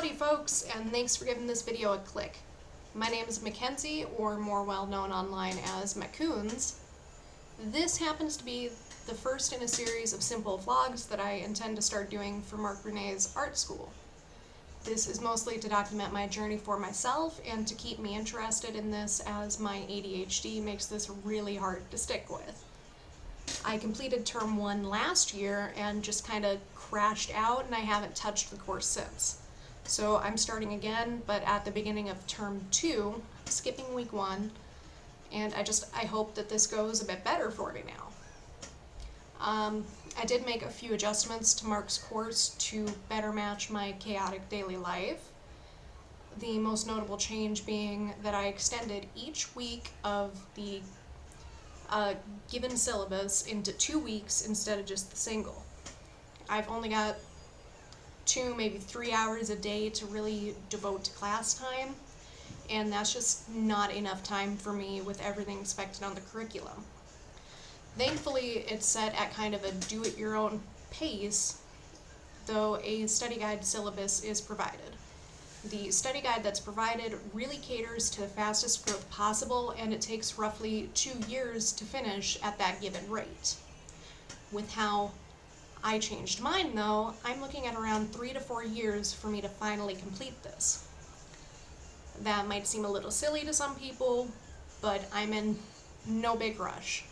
Howdy folks, and thanks for giving this video a click. My name is Mackenzie, or more well known online as Macoons. This happens to be the first in a series of simple vlogs that I intend to start doing for Marc Brunet's art school. This is mostly to document my journey for myself and to keep me interested in this, as my ADHD makes this really hard to stick with. I completed term 1 last year and just kind of crashed out, and I haven't touched the course since. So I'm starting again, but at the beginning of term 2, skipping week 1, and I hope that this goes a bit better for me now. I did make a few adjustments to Marc's course to better match my chaotic daily life. The most notable change being that I extended each week of the given syllabus into 2 weeks instead of just the single. I've only got 2, maybe 3 hours a day to really devote to class time, and that's just not enough time for me with everything expected on the curriculum. Thankfully, it's set at kind of a do-it-your-own pace, though a study guide syllabus is provided. The study guide that's provided really caters to the fastest growth possible, and it takes roughly 2 years to finish at that given rate. With how I changed mine, though, I'm looking at around 3 to 4 years for me to finally complete this. That might seem a little silly to some people, but I'm in no big rush.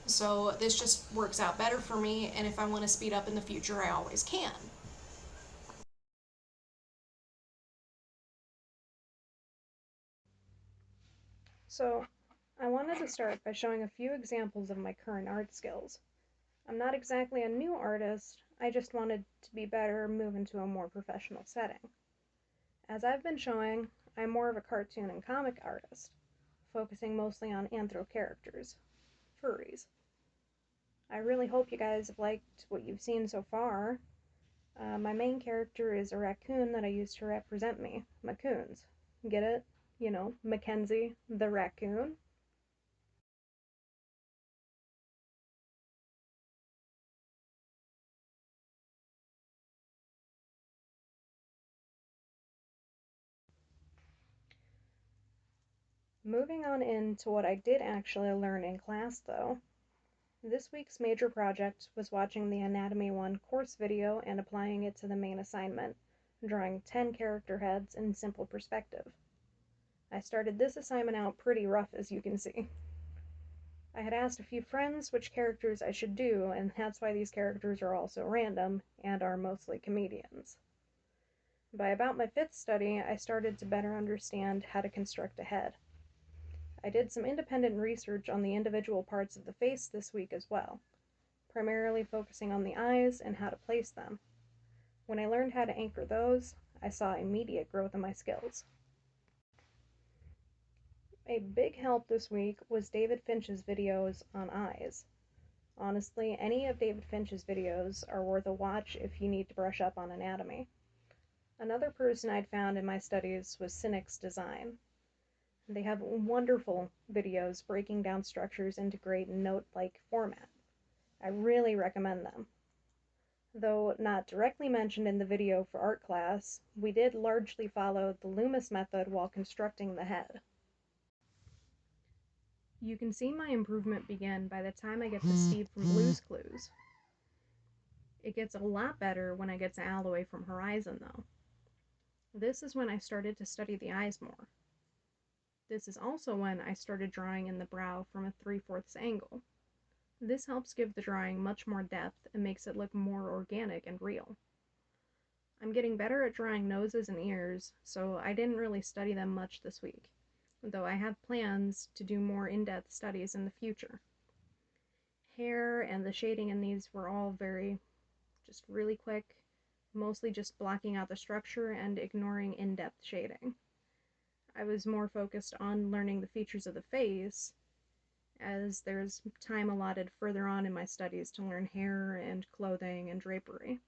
So this just works out better for me, and if I want to speed up in the future, I always can. So I wanted to start by showing a few examples of my current art skills. I'm not exactly a new artist, I just wanted to be better, move into a more professional setting. As I've been showing, I'm more of a cartoon and comic artist, focusing mostly on anthro characters, furries. I really hope you guys have liked what you've seen so far. My main character is a raccoon that I use to represent me, Macoons. Get it? You know, Mackenzie the raccoon. Moving on into what I did actually learn in class, though. This week's major project was watching the Anatomy 1 course video and applying it to the main assignment, drawing 10 character heads in simple perspective. I started this assignment out pretty rough, as you can see. I had asked a few friends which characters I should do, and that's why these characters are also random and are mostly comedians. By about my 5th study, I started to better understand how to construct a head. I did some independent research on the individual parts of the face this week as well, primarily focusing on the eyes and how to place them. When I learned how to anchor those, I saw immediate growth in my skills. A big help this week was David Finch's videos on eyes. Honestly, any of David Finch's videos are worth a watch if you need to brush up on anatomy. Another person I'd found in my studies was Cynic's Design. They have wonderful videos breaking down structures into great note-like format. I really recommend them. Though not directly mentioned in the video for art class, we did largely follow the Loomis method while constructing the head. You can see my improvement begin by the time I get to Steve from Blue's Clues. It gets a lot better when I get to Alloway from Horizon, though. This is when I started to study the eyes more. This is also when I started drawing in the brow from a 3/4 angle. This helps give the drawing much more depth and makes it look more organic and real. I'm getting better at drawing noses and ears, so I didn't really study them much this week, though I have plans to do more in-depth studies in the future. Hair and the shading in these were all just really quick, mostly just blocking out the structure and ignoring in-depth shading. I was more focused on learning the features of the face, as there's time allotted further on in my studies to learn hair and clothing and drapery.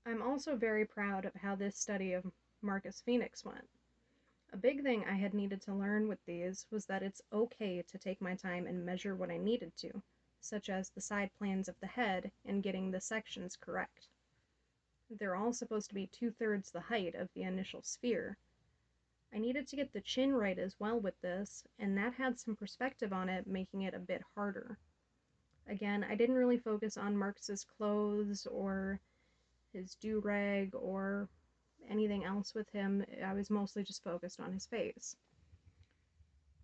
I'm also very proud of how this study of Marcus Phoenix went. A big thing I had needed to learn with these was that it's okay to take my time and measure what I needed to, such as the side planes of the head and getting the sections correct. They're all supposed to be 2/3 the height of the initial sphere. I needed to get the chin right as well with this, and that had some perspective on it, making it a bit harder. Again, I didn't really focus on Marcus's clothes or his do-rag or anything else with him. I was mostly just focused on his face.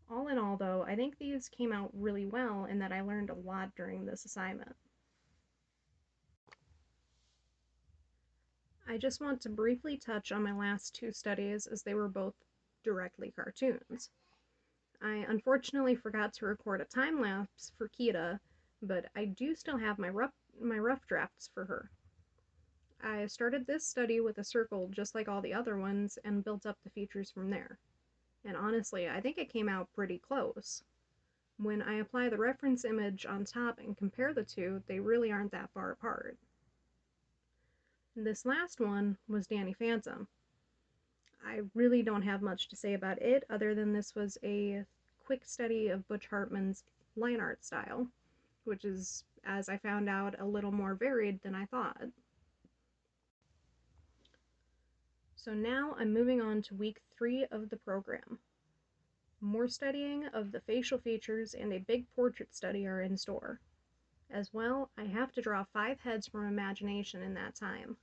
All in all, though, I think these came out really well and that I learned a lot during this assignment. I just want to briefly touch on my last two studies as they were both directly cartoons. I unfortunately forgot to record a time lapse for Kita, but I do still have my rough drafts for her. I started this study with a circle just like all the other ones and built up the features from there. And honestly, I think it came out pretty close. When I apply the reference image on top and compare the two, they really aren't that far apart. This last one was Danny Phantom. I really don't have much to say about it other than this was a quick study of Butch Hartman's line art style, which is, as I found out, a little more varied than I thought. So now I'm moving on to week 3 of the program. More studying of the facial features and a big portrait study are in store. As well, I have to draw 5 heads from imagination in that time.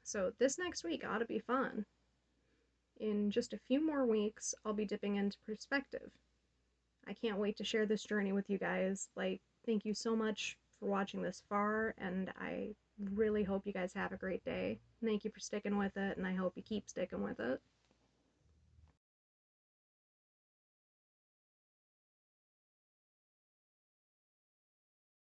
So this next week ought to be fun. In just a few more weeks, I'll be dipping into perspective. I can't wait to share this journey with you guys. Thank you so much for watching this far, and I really hope you guys have a great day. Thank you for sticking with it, and I hope you keep sticking with it.